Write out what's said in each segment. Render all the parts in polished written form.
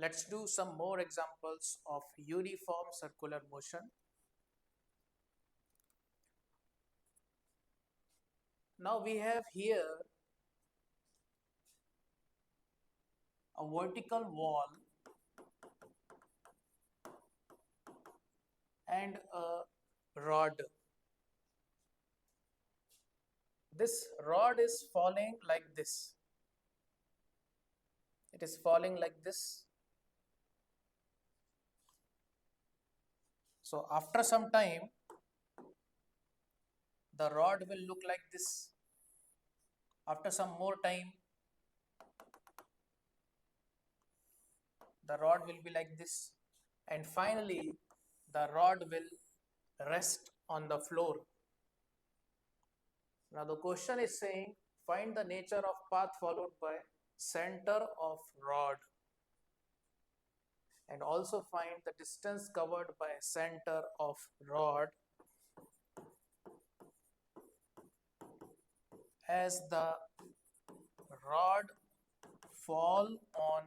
Let's do some more examples of uniform circular motion. Now we have here a vertical wall and a rod. This rod is falling like this. It is falling like this. So after some time, the rod will look like this. After some more time, the rod will be like this. And finally, the rod will rest on the floor. Now the question is saying, find the nature of path followed by center of rod and also find the distance covered by center of rod as the rod fall on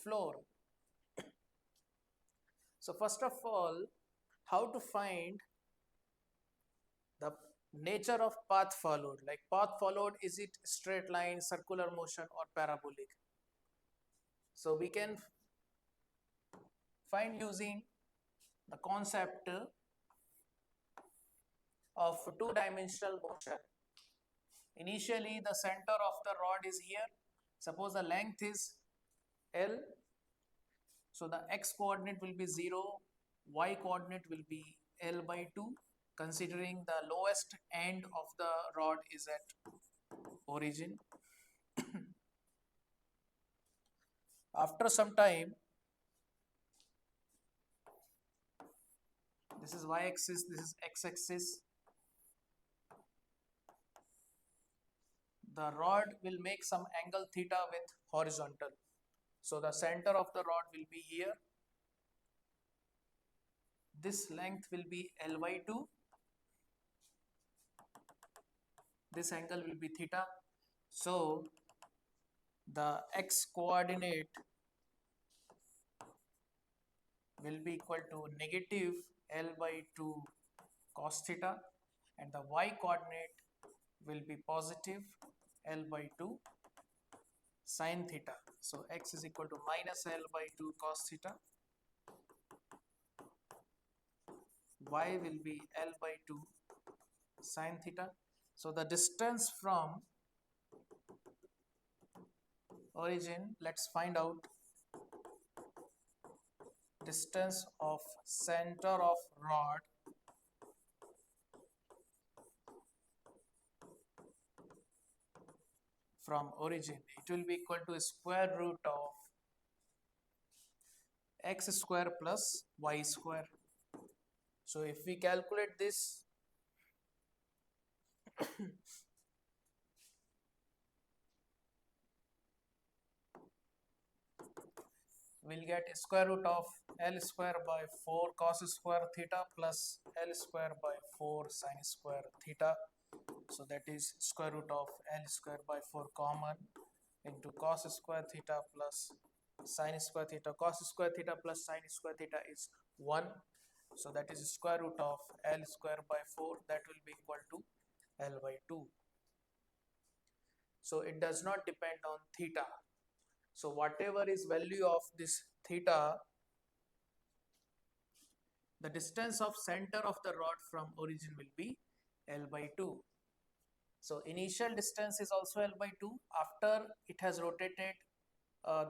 floor. So first of all, how to find the nature of path followed? Like path followed, is it straight line, circular motion or parabolic? So we can find using the concept of two-dimensional motion. Initially, the center of the rod is here. Suppose the length is L. So the x coordinate will be 0, y coordinate will be L by 2, considering the lowest end of the rod is at origin. After some time, this is y-axis, this is x-axis. The rod will make some angle theta with horizontal. So the center of the rod will be here. This length will be L by 2. This angle will be theta. So the x coordinate will be equal to negative L by 2 cos theta, and the y coordinate will be positive L by 2 sin theta. So x is equal to minus L by 2 cos theta, y will be L by 2 sin theta. So the distance from origin, let's find out. Distance of center of rod from origin, it will be equal to square root of x square plus y square. So if we calculate this, we'll get square root of L square by 4 cos square theta plus L square by 4 sin square theta. So that is square root of L square by 4 common into cos square theta plus sin square theta. Cos square theta plus sin square theta is 1. So that is square root of L square by 4, that will be equal to L by 2. So it does not depend on theta. So whatever is value of this theta, the distance of center of the rod from origin will be L by 2. So initial distance is also L by 2. After it has rotated,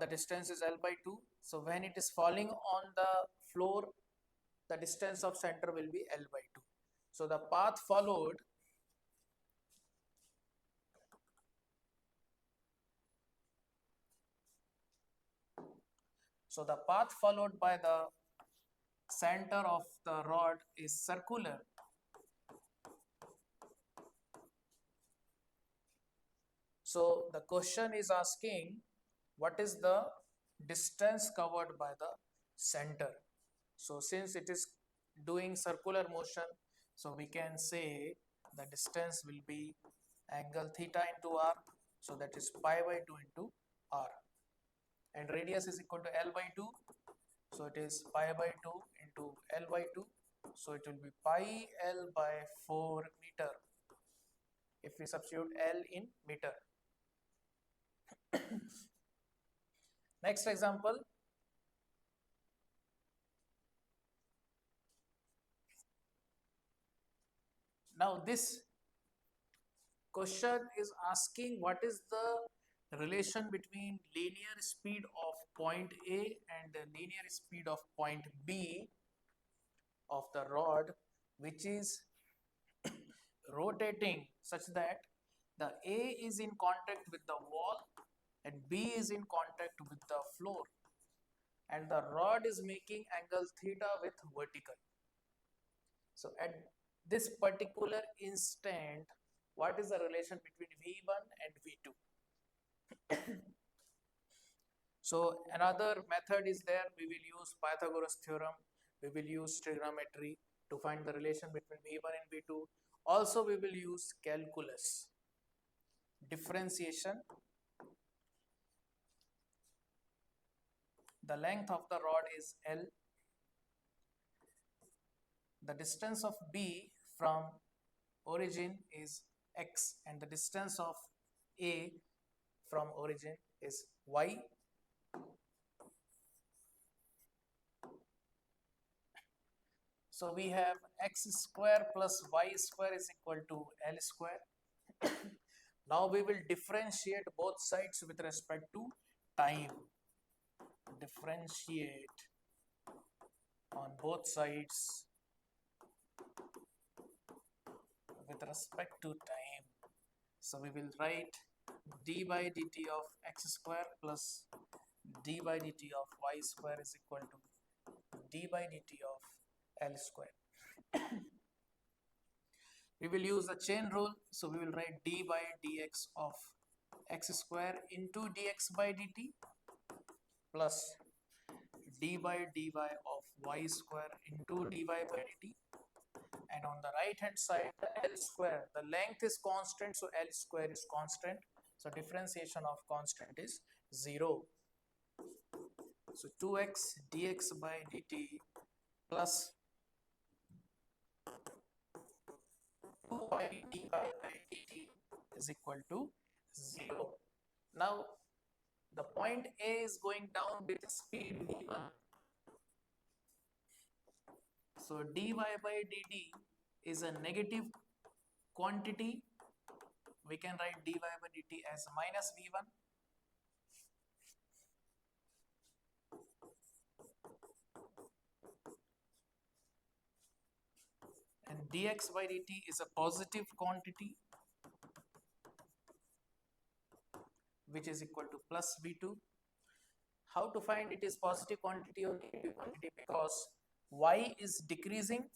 the distance is L by 2. So when it is falling on the floor, the distance of center will be L by 2. So the path followed by the center of the rod is circular. So the question is asking, what is the distance covered by the center? So since it is doing circular motion, so we can say the distance will be angle theta into r. So that is pi by 2 into r. and radius is equal to L by 2. So it is pi by 2 into L by 2. So it will be pi L by 4 meter if we substitute L in meter. Next example. Now this question is asking what is the relation between linear speed of point A and the linear speed of point B of the rod, which is rotating such that the A is in contact with the wall and B is in contact with the floor, and the rod is making angle theta with vertical. So at this particular instant, what is the relation between V1 and V2? So another method is there. We will use Pythagoras theorem. We will use trigonometry to find the relation between V1 and V2. Also, we will use calculus, differentiation. The length of the rod is L. The distance of B from origin is X, and the distance of A from origin is Y. So we have x square plus y square is equal to L square. Now we will differentiate both sides with respect to time. Differentiate on both sides with respect to time. So we will write d by dt of x square plus d by dt of y square is equal to d by dt of L square. We will use the chain rule, so we will write d by dx of x square into dx by dt plus d by dy of y square into dy by dt, and on the right hand side the L square, the length is constant, so L square is constant, so differentiation of constant is 0. So 2x dx by dt plus 2y dy by dt is equal to 0. Now the point A is going down with speed v1. So dy by dt is a negative quantity. We can write dy by dt as minus v1. And dx by dt is a positive quantity, which is equal to plus v2. How to find it is positive quantity or negative quantity? Because y is decreasing,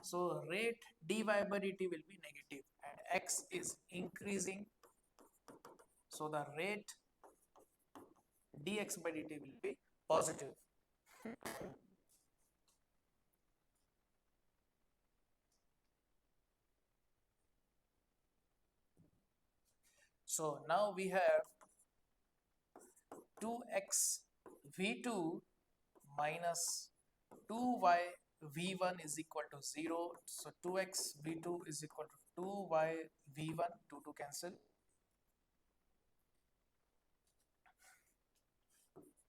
so rate dy by dt will be negative, and x is increasing, so the rate dx by dt will be positive. So now we have 2x v2 minus 2y v1 is equal to 0. So 2x v2 is equal to 2y v1, 2 to cancel.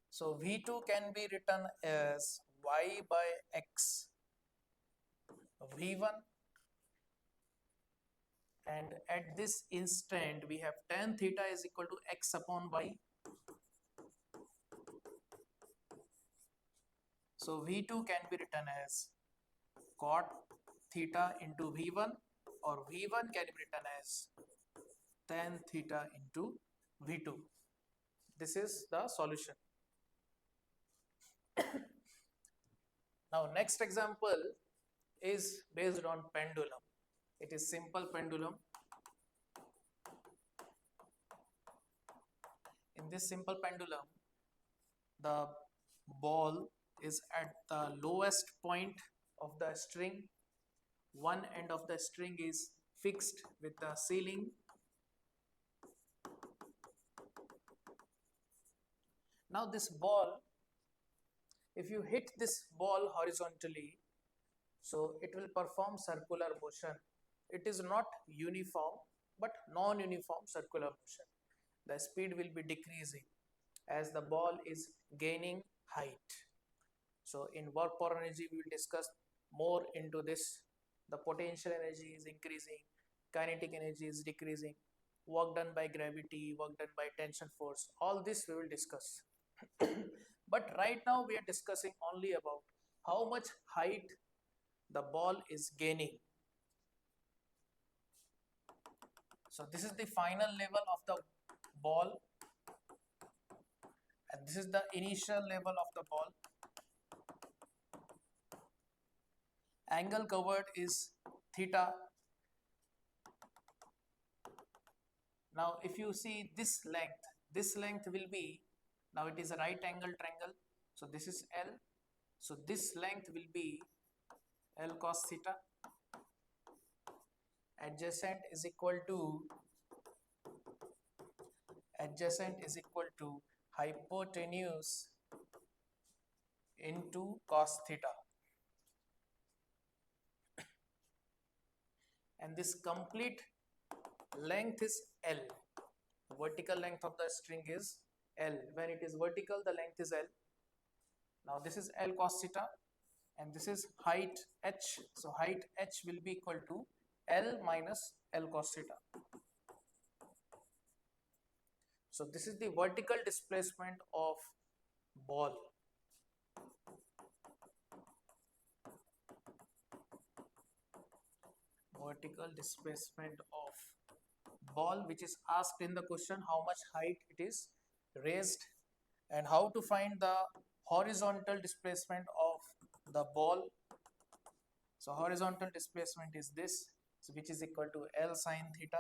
So v2 can be written as y by x v1, and at this instant we have tan theta is equal to x upon y. So v2 can be written as cot theta into v1, or v1 can be written as tan theta into v2. This is the solution. Now next example is based on pendulum. It is simple pendulum. In this simple pendulum, the ball is at the lowest point of the string. One end of the string is fixed with the ceiling, Now this ball, if you hit this ball horizontally, so it will perform circular motion. It is not uniform but non-uniform circular motion. The speed will be decreasing as the ball is gaining height. So in work power energy we will discuss more into this. The potential energy is increasing, kinetic energy is decreasing, work done by gravity, work done by tension force, all this we will discuss. But right now we are discussing only about how much height the ball is gaining. So this is the final level of the ball and this is the initial level of the ball. Angle covered is theta. Now if you see this length will be, now it is a right angle triangle, so this is L, so this length will be L cos theta. Adjacent is equal to hypotenuse into cos theta, and this complete length is L. Vertical length of the string is L. When it is vertical, the length is L. Now this is L cos theta and this is height h. So height h will be equal to L minus L cos theta. So this is the vertical displacement of ball. Vertical displacement of ball, which is asked in the question, how much height it is raised, and how to find the horizontal displacement of the ball. So horizontal displacement is this, so which is equal to L sin theta.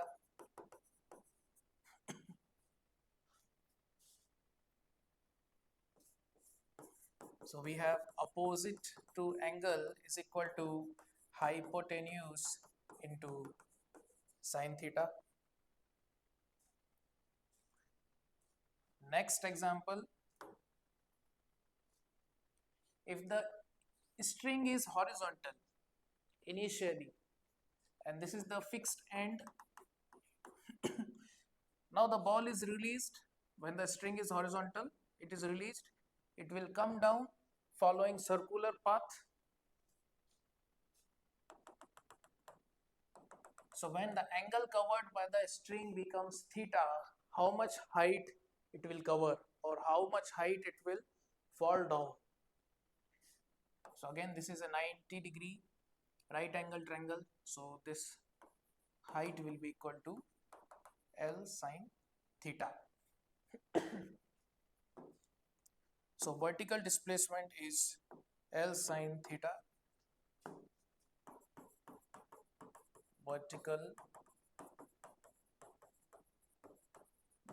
So we have opposite to angle is equal to hypotenuse into sin theta. Next example, if the string is horizontal initially and this is the fixed end, now the ball is released. When the string is horizontal, it is released, it will come down following circular path. So when the angle covered by the string becomes theta, how much height it will cover or how much height it will fall down. So again, this is a 90-degree right angle triangle, so this height will be equal to L sin theta. So vertical displacement is L sin theta. Vertical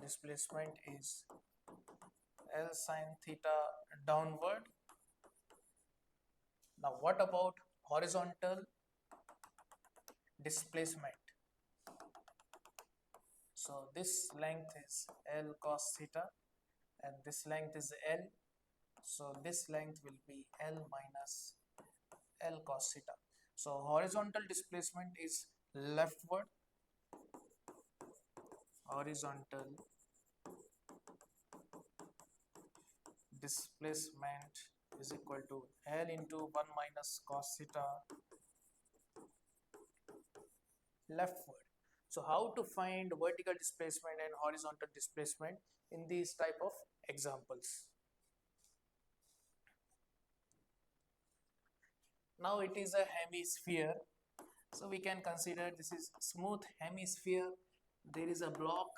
displacement is L sin theta downward. Now what about horizontal displacement? So this length is L cos theta and this length is L. So this length will be L minus L cos theta. So horizontal displacement is leftward. Horizontal displacement is equal to L into 1 minus cos theta leftward. So how to find vertical displacement and horizontal displacement in these type of examples? Now it is a hemisphere, so we can consider this is smooth hemisphere. There is a block.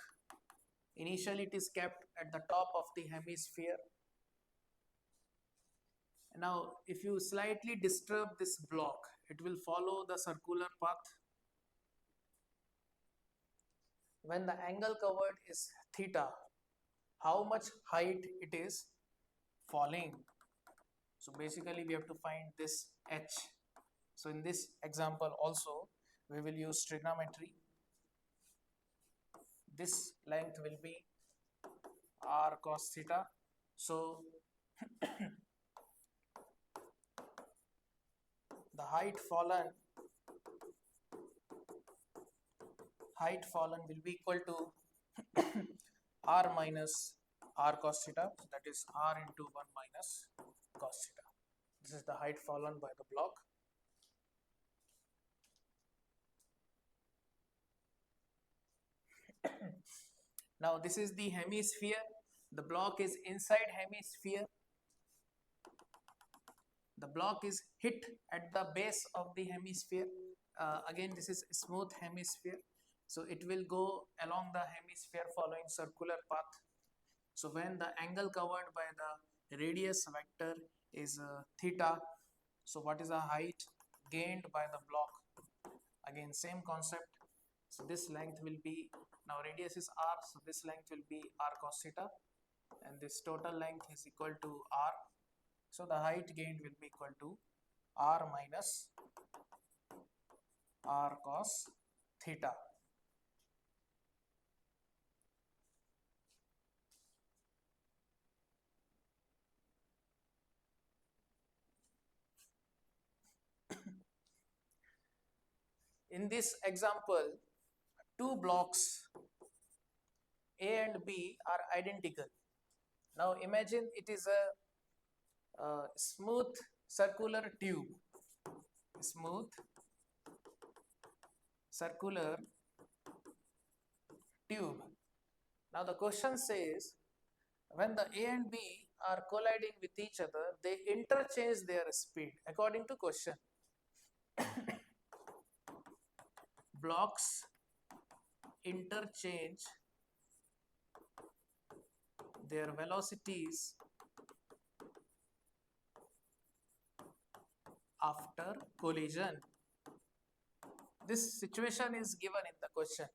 Initially it is kept at the top of the hemisphere. Now if you slightly disturb this block, it will follow the circular path. When the angle covered is theta, how much height it is falling? So basically we have to find this h. So in this example also we will use trigonometry. This length will be r cos theta So the height fallen will be equal to r minus r cos theta. So that is r into 1 minus cos theta. This is the height fallen by the block. Now this is the hemisphere. The block is inside hemisphere. The block is hit at the base of the hemisphere. Again, this is smooth hemisphere. So it will go along the hemisphere following circular path. So when the angle covered by the radius vector is theta, so what is the height gained by the block? Again, same concept. So this length will be, now radius is r, so this length will be r cos theta, and this total length is equal to r. So the height gained will be equal to r minus r cos theta. In this example, two blocks A and B are identical. Now imagine it is a smooth circular tube. Smooth circular tube. Now the question says, when the A and B are colliding with each other, they interchange their speed. According to question, blocks interchange their velocities after collision. This situation is given in the question.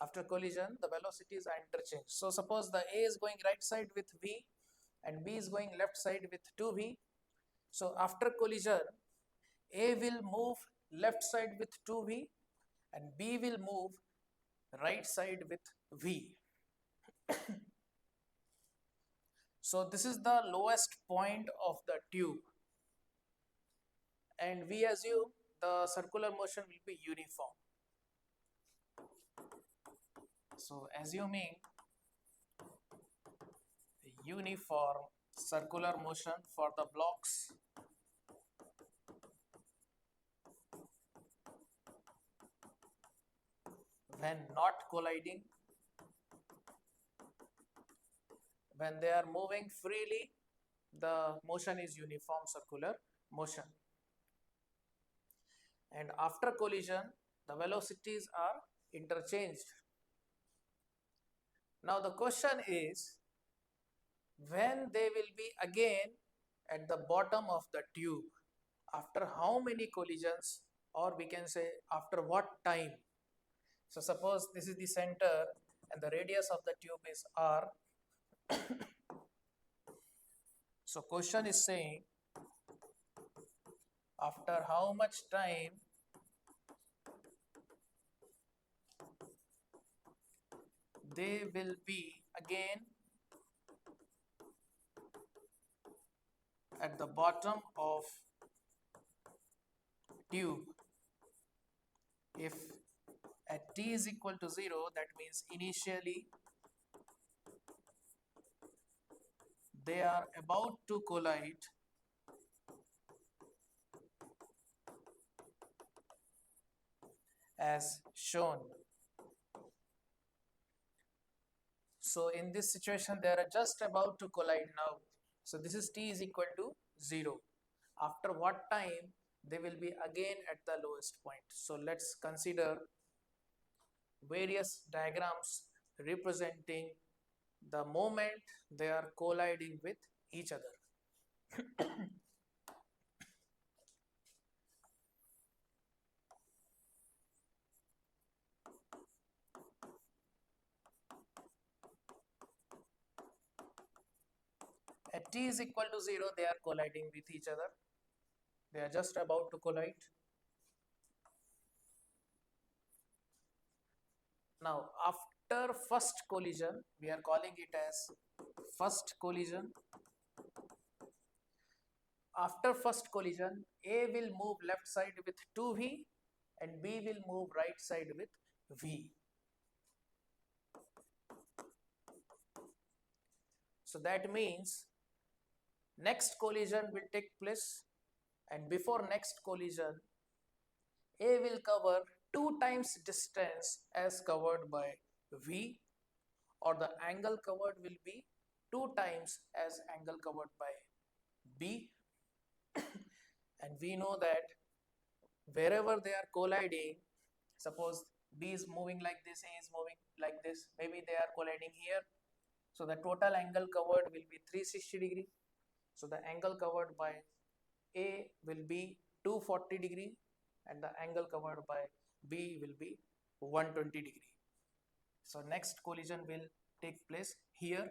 After collision, the velocities are interchanged. So suppose the A is going right side with V and B is going left side with 2V. So after collision, A will move left side with 2V and B will move right side with V. So this is the lowest point of the tube, and we assume the circular motion will be uniform. So assuming uniform circular motion for the blocks, when not colliding, when they are moving freely, the motion is uniform circular motion. And after collision, the velocities are interchanged. Now the question is, when they will be again at the bottom of the tube, after how many collisions, or we can say after what time? So suppose this is the center and the radius of the tube is r. So question is saying, after how much time they will be again at the bottom of tube. If at t is equal to 0, that means initially they are about to collide as shown. So in this situation, they are just about to collide now. So this is t is equal to 0. After what time they will be again at the lowest point? So let's consider various diagrams representing the moment they are colliding with each other. At t is equal to 0, they are colliding with each other. They are just about to collide. Now, after after first collision, we are calling it as first collision. After first collision, A will move left side with 2v and B will move right side with v. So that means next collision will take place, and before next collision, A will cover 2 times distance as covered by v, or the angle covered will be 2 times as angle covered by B. And we know that wherever they are colliding, suppose B is moving like this, A is moving like this, maybe they are colliding here. So the total angle covered will be 360 degree. So the angle covered by A will be 240 degree and the angle covered by B will be 120 degree. So next collision will take place here.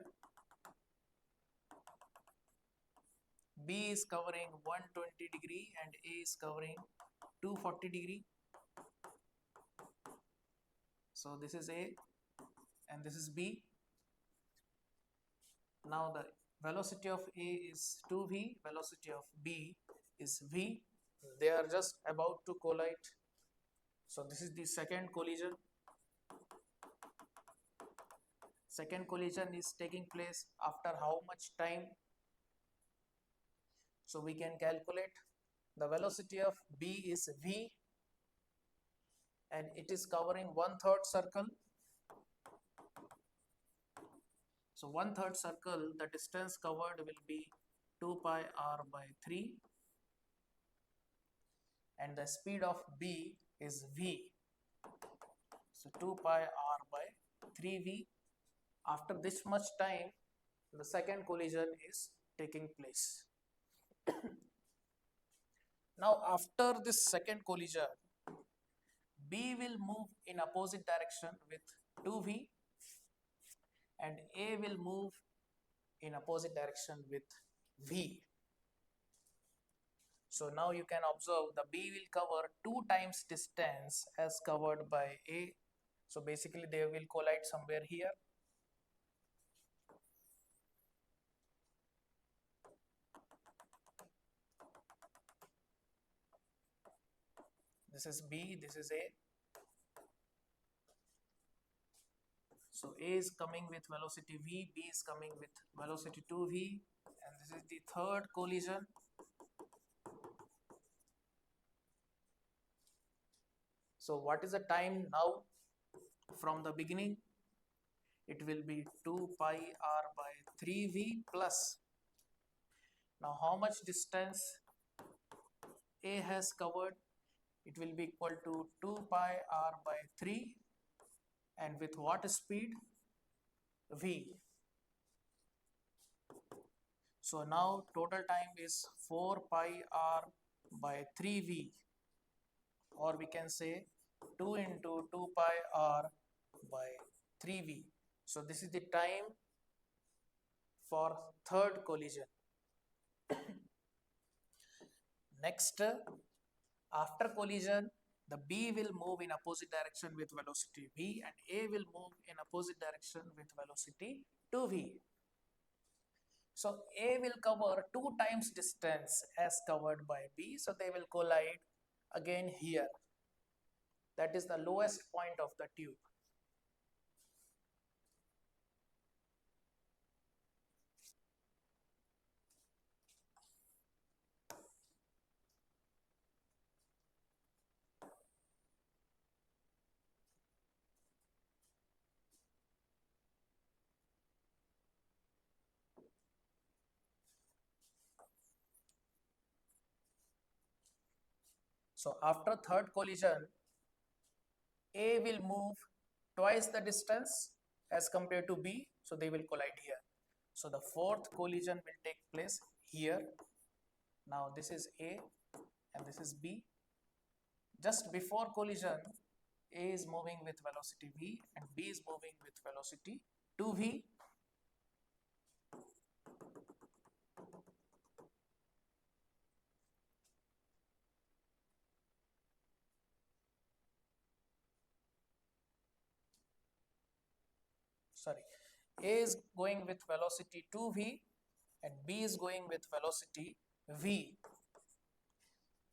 B is covering 120 degree and A is covering 240 degree. So this is A and this is B. Now the velocity of A is 2v, velocity of B is v. They are just about to collide. So this is the second collision. Second collision is taking place after how much time? So we can calculate. The velocity of B is v and it is covering 1/3 circle. So 1/3 circle, the distance covered will be 2 pi r by 3 and the speed of B is v. So 2 pi r by 3v. After this much time, the second collision is taking place. Now after this second collision, B will move in opposite direction with 2v and A will move in opposite direction with v. So now you can observe the B will cover 2 times distance as covered by A. So basically they will collide somewhere here. This is B, this is A. So A is coming with velocity v, B is coming with velocity 2v, and this is the third collision. So what is the time now from the beginning? It will be 2 pi r by 3v plus. Now how much distance A has covered? It will be equal to 2 pi r by 3 and with what speed? V. So now total time is 4 pi r by 3v, or we can say 2 into 2 pi r by 3v. So this is the time for third collision. Next, after collision, the B will move in opposite direction with velocity v and A will move in opposite direction with velocity 2v. So A will cover 2 times distance as covered by B, so they will collide again here. That is the lowest point of the tube. So after third collision, A will move twice the distance as compared to B, so they will collide here. So the fourth collision will take place here. Now this is A and this is B. Just before collision, A is moving with velocity v and B is moving with velocity 2v. sorry, A is going with velocity 2v and B is going with velocity v.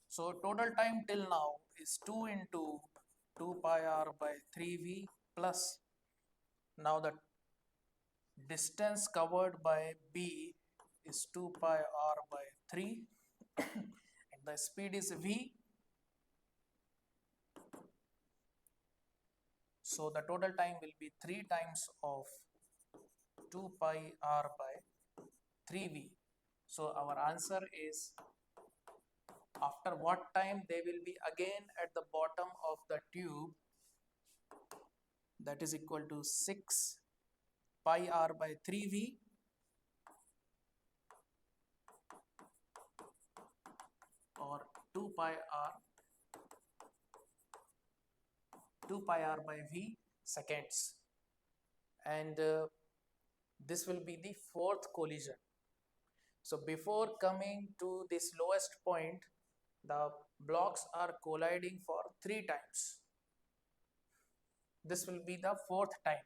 So total time till now is 2 into 2 pi r by 3v plus, now the distance covered by B is 2 pi r by 3 and the speed is v. So the total time will be 3 times of 2 pi r by 3v. So our answer is, after what time they will be again at the bottom of the tube, that is equal to 6 pi r by 3v or 2 pi r 2 pi r by v seconds, and this will be the fourth collision. So before coming to this lowest point, the blocks are colliding for 3 times. This will be the fourth time.